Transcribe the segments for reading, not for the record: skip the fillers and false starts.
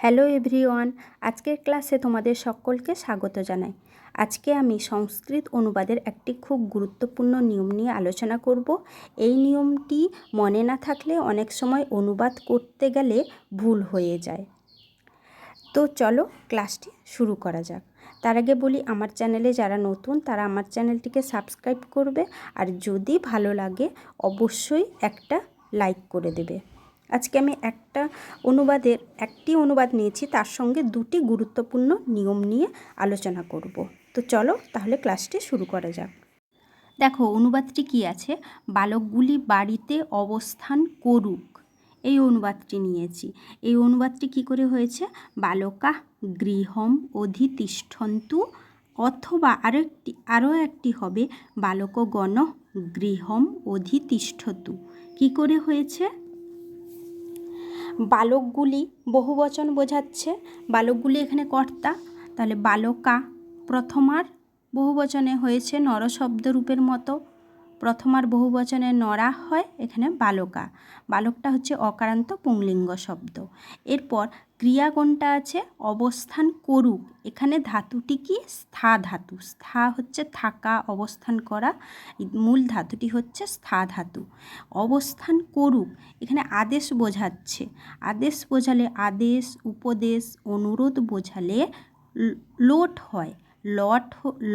Hello everyone, আজকের ক্লাসে তোমাদের সকলকে স্বাগত জানাই। আজকে আমি সংস্কৃত অনুবাদের একটি খুব গুরুত্বপূর্ণ নিয়ম নিয়ে আলোচনা করব। এই নিয়মটি মনে না থাকলে অনেক সময় অনুবাদ করতে গেলে ভুল হয়ে যায়। তো চলো ক্লাসটি শুরু করা যাক। তার আগে বলি, আমার চ্যানেলে যারা নতুন তারা আমার চ্যানেলটিকে সাবস্ক্রাইব করবে, আর যদি ভালো লাগে অবশ্যই একটা লাইক করে দেবে। আজকে আমি একটি অনুবাদ নিয়েছি, তার সঙ্গে দুটি গুরুত্বপূর্ণ নিয়ম নিয়ে আলোচনা করব। তো চলো তাহলে ক্লাসটি শুরু করা যাক। দেখো অনুবাদটি কি আছে, বালকগুলি বাড়িতে অবস্থান করুক, এই অনুবাদটি নিয়েছি। এই অনুবাদটি কি করে হয়েছে, বালকা গৃহম অধিতিষ্ঠন্তু, অথবা আরও একটি হবে বালকগণ গৃহম অধিতিষ্ঠতু। কি করে হয়েছে, বালকগুলি বহুবচন বোঝাচ্ছে, বালকগুলি এখানে কর্তা, তাহলে বালকা প্রথমার বহুবচনে হয়েছে নরশব্দ রূপের মতো, প্রথমার বহুবচনে নরা হয়, এখানে বালকা, বালকটা হচ্ছে অকারান্ত পুংলিঙ্গ শব্দ। এরপর ক্রিয়া কোনটা আছে, অবস্থান করুক, এখানে ধাতুটি কি, স্থা ধাতু, স্থা হচ্ছে থাকা অবস্থান করা, মূল ধাতুটি হচ্ছে স্থা ধাতু। অবস্থান করুক এখানে আদেশ বোঝাচ্ছে, আদেশ বোঝালে আদেশ, উপদেশ, অনুরোধ বোঝালে লোট হয়।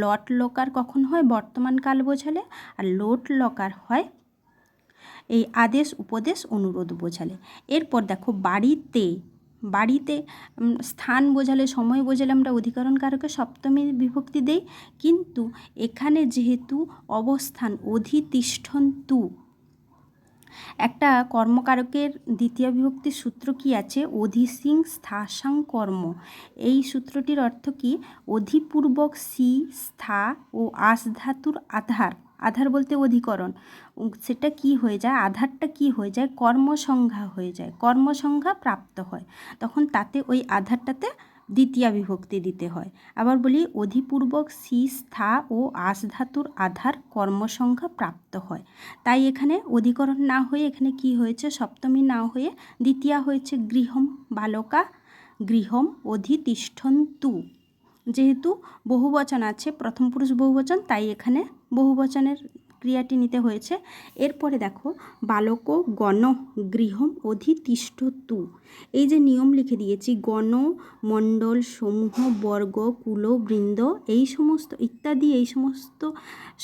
লট লকার কখন হয়, বর্তমান কাল বোঝালে, আর লোট লকার হয় এই আদেশ, উপদেশ, অনুরোধ বোঝালে। এরপর দেখো বাড়িতে স্থান বোঝালে, সময় বোঝালে আমরা অধিকরণ কারকে সপ্তমী বিভক্তি দেই, কিন্তু এখানে যেহেতু অবস্থান অধিতিষ্ঠন্তু, একটা কর্মকারকের দ্বিতীয় বিভক্তির সূত্র কি আছে, অধিসিং স্থা কর্ম। এই সূত্রটির অর্থ কি, অধিপূর্বক সি স্থা ও আস ধাতুর আধার বলতে অধিকরণ, সেটা কি হয়ে যায়, আধারটা কি হয়ে যায়, কর্মসংজ্ঞা হয়ে যায়, কর্মসংজ্ঞা প্রাপ্ত হয়, তখন তাতে ওই আধারটাতে দ্বিতীয় বিভক্তি দিতে হয়। আবার বলি, অধিপূর্বক সি স্থা ও আস ধাতুর আধার কর্মসংজ্ঞা প্রাপ্ত হয়, তাই এখানে অধিকরণ না হয়ে এখানে কি হয়েছে, সপ্তমী না হয়ে দ্বিতীয়া হয়েছে, গৃহম, বালকা গৃহম অধিতিষ্ঠন্তু। যেহেতু বহুবচন আছে, প্রথম পুরুষ বহুবচন, তাই এখানে বহুবচনের ক্রিয়াটি নিতে হয়েছে। এরপরে দেখো, বালক গণ গৃহম অধিতিষ্ঠতু, এই যে নিয়ম লিখে দিয়েছি, গণ মণ্ডল সমূহ বর্গ কুল বৃন্দ এই সমস্ত ইত্যাদি, এই সমস্ত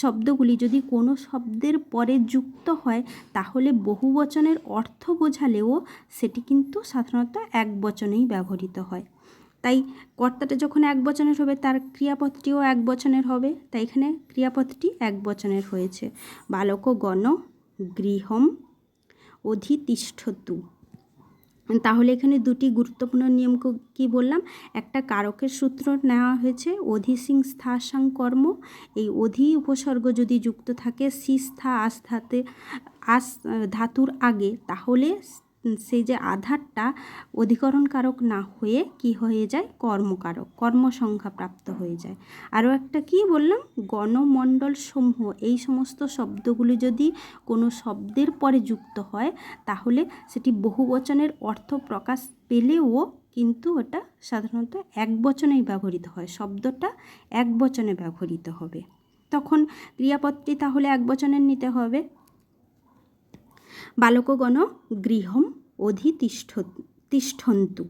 শব্দগুলি যদি কোনো শব্দের পরে যুক্ত হয় তাহলে বহুবচনের অর্থ বোঝালেও সেটি কিন্তু সাধারণত এক বচনেই ব্যবহৃত হয়। তাই কর্তাটা যখন এক বচনের হবে তার ক্রিয়াপদটিও এক বচনের হবে, তাই এখানে ক্রিয়াপদটি এক বচনের হয়েছে, বালকগণ গৃহম অধিতিষ্ঠতু। তাহলে এখানে দুটি গুরুত্বপূর্ণ নিয়ম কি বললাম, একটা কারকের সূত্র নেওয়া হয়েছে, অধিসিং স্থা সাং কর্ম, এই অধি উপসর্গ যদি যুক্ত থাকে সি স্থা আস ধাতুর আগে, তাহলে সেই যে আধারটা অধিকরণ কারক না হয়ে কি হয়ে যায়, কর্মকারক, কর্মসংখ্যা প্রাপ্ত হয়ে যায়। আরও একটা কি বললাম, গণমণ্ডল সমূহ, এই সমস্ত শব্দগুলি যদি কোনো শব্দের পরে যুক্ত হয় তাহলে সেটি বহুবচনের অর্থ প্রকাশ পেলেও কিন্তু ওটা সাধারণত এক বচনেই ব্যবহৃত হয়, শব্দটা এক বচনে ব্যবহৃত হবে, তখন ক্রিয়াপদটি তাহলে এক বচনের নিতে হবে। বালকগণ গৃহম অধিতিষ্ঠন্তু,